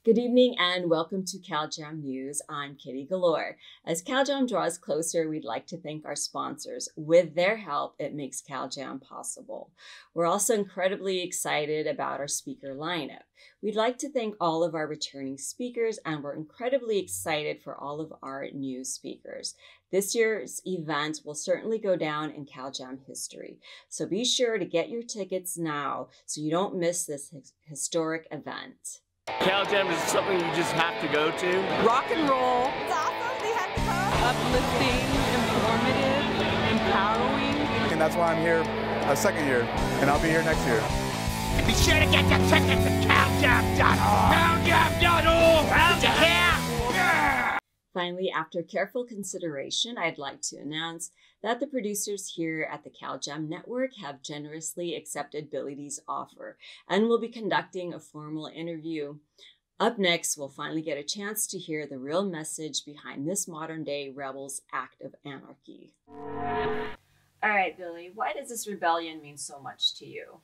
Good evening and welcome to CalJam News. I'm Kitty Galore. As CalJam draws closer, we'd like to thank our sponsors. With their help, it makes CalJam possible. We're also incredibly excited about our speaker lineup. We'd like to thank all of our returning speakers, and we're incredibly excited for all of our new speakers. This year's event will certainly go down in CalJam history, so be sure to get your tickets now so you don't miss this historic event. CalJam is something you just have to go to. Rock and roll. It's awesome. They have to come. Uplifting, informative, empowering. And that's why I'm here a second year, and I'll be here next year. And be sure to get your tickets at CalJam.org. CalJam.org. CalJam. Finally, after careful consideration, I'd like to announce that the producers here at the CalJam Network have generously accepted Billy D's offer and will be conducting a formal interview. Up next, we'll finally get a chance to hear the real message behind this modern-day rebels' act of anarchy. All right, Billy, why does this rebellion mean so much to you?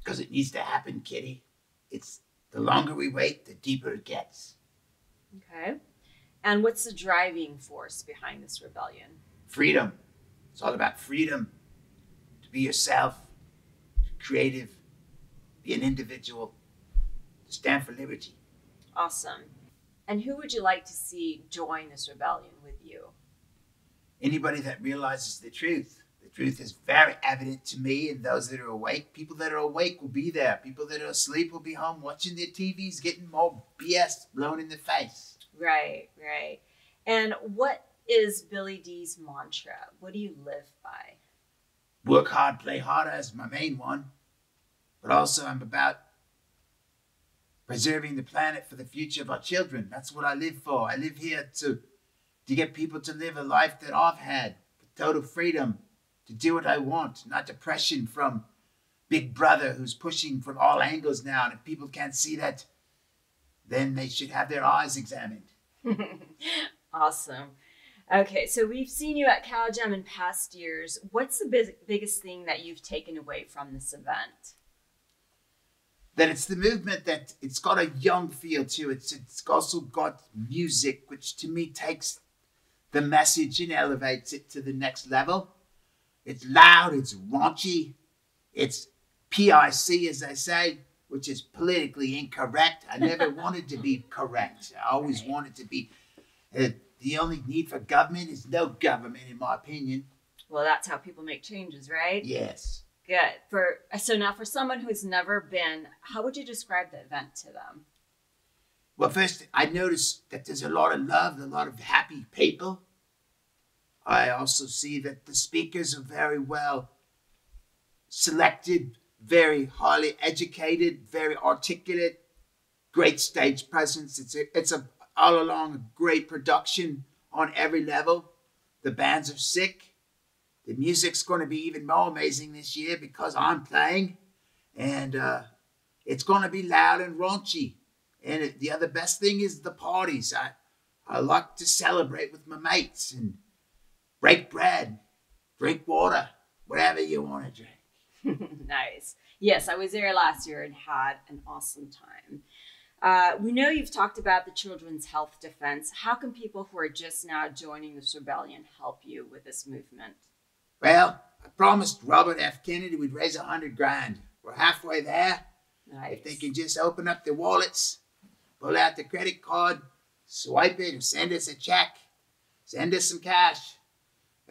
Because it needs to happen, Kitty. It's the longer we wait, the deeper it gets. Okay. And what's the driving force behind this rebellion? Freedom. It's all about freedom. To be yourself, creative, be an individual, to stand for liberty. Awesome. And who would you like to see join this rebellion with you? Anybody that realizes the truth. The truth is very evident to me and those that are awake. People that are awake will be there. People that are asleep will be home watching their TVs, getting more BS blown in the face. Right, right. And what is Billy D's mantra? What do you live by? Work hard, play harder is my main one. But also I'm about preserving the planet for the future of our children. That's what I live for. I live here to get people to live a life that I've had. With total freedom to do what I want. Not depression from Big Brother who's pushing from all angles now. And if people can't see that, then they should have their eyes examined. Awesome. Okay, so we've seen you at CalJam in past years. What's the biggest thing that you've taken away from this event? That it's the movement, that it's got a young feel to it. It's also got music, which to me takes the message and elevates it to the next level. It's loud, it's raunchy, it's PIC, as they say, which is politically incorrect. I never wanted to be correct. I always wanted to be, the only need for government is no government, in my opinion. Well, that's how people make changes, right? Yes. Good. So now for someone who's never been, how would you describe the event to them? Well, first, I noticed that there's a lot of love, a lot of happy people. I also see that the speakers are very well selected, very highly educated, very articulate, great stage presence. It's a all along a great production on every level. The bands are sick. The music's going to be even more amazing this year because I'm playing, and it's going to be loud and raunchy. And the other best thing is the parties. I like to celebrate with my mates and break bread, drink water, whatever you want to drink. Nice. Yes, I was there last year and had an awesome time. We know you've talked about the Children's Health Defense. How can people who are just now joining this rebellion help you with this movement? Well, I promised Robert F. Kennedy we'd raise $100,000. We're halfway there. Nice. If they can just open up their wallets, pull out the credit card, swipe it, or send us a check, send us some cash.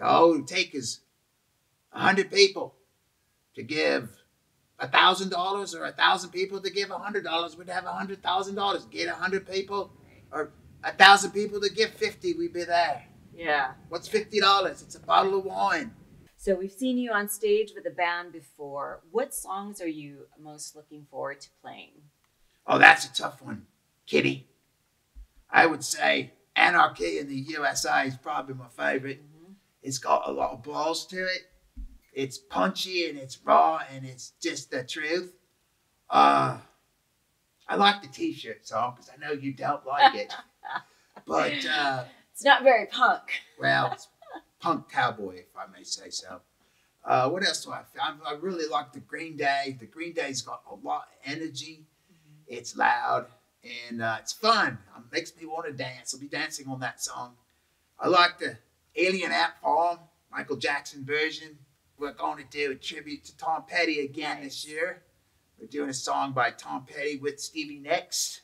All it would take is 100 people to give $1,000 or 1,000 people to give $100. We'd have $100,000. Get 100 people or 1,000 people to give 50. We'd be there. Yeah. What's $50? It's a bottle of wine. So we've seen you on stage with a band before. What songs are you most looking forward to playing? Oh, that's a tough one, Kitty. I would say Anarchy in the USA is probably my favorite. Mm-hmm. It's got a lot of balls to it. It's punchy and it's raw and it's just the truth. I like the T-shirt song because I know you don't like it. But it's not very punk. Well, punk cowboy, if I may say so. What else do I find? I really like the Green Day. The Green Day's got a lot of energy. It's loud and it's fun. It makes me want to dance. I'll be dancing on that song. I like the Alien Ant Farm, Michael Jackson version. We're going to do a tribute to Tom Petty again this year. We're doing a song by Tom Petty with Stevie Nicks.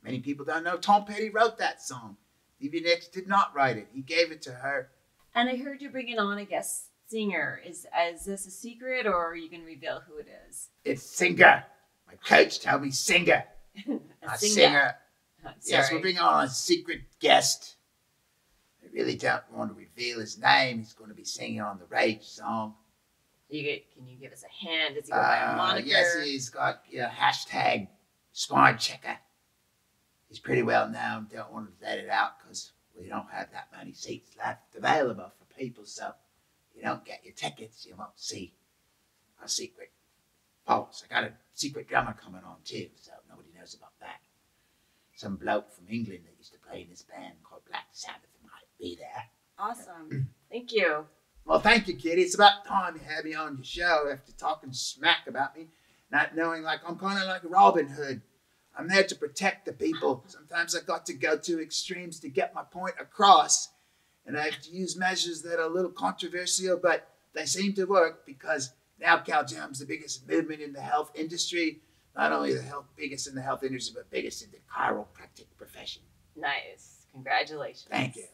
Many people don't know Tom Petty wrote that song. Stevie Nicks did not write it. He gave it to her. And I heard you're bringing on a guest singer. Is this a secret, or are you going to reveal who it is? It's singer. My coach told me singer. a singer. Yes, Sorry. we're bringing on a secret guest. I really don't want to reveal his name. He's going to be singing on the Rage song. Can you give us a hint? Does he go by a moniker? Yes, he's got hashtag Spine Checker. He's pretty well known. Don't want to let it out because we don't have that many seats left available for people. So if you don't get your tickets, you won't see our secret pulse. I got a secret drummer coming on too, so nobody knows about that. Some bloke from England that used to play in this band called Black Sabbath might be there. Awesome. Thank you. Well, thank you, Kitty. It's about time you had me on your show after talking smack about me, not knowing I'm kind of like Robin Hood. I'm there to protect the people. Sometimes I've got to go to extremes to get my point across, and I have to use measures that are a little controversial, but they seem to work because now CalJam's the biggest movement in the health industry. Not only biggest in the health industry, but biggest in the chiropractic profession. Nice. Congratulations. Thank you.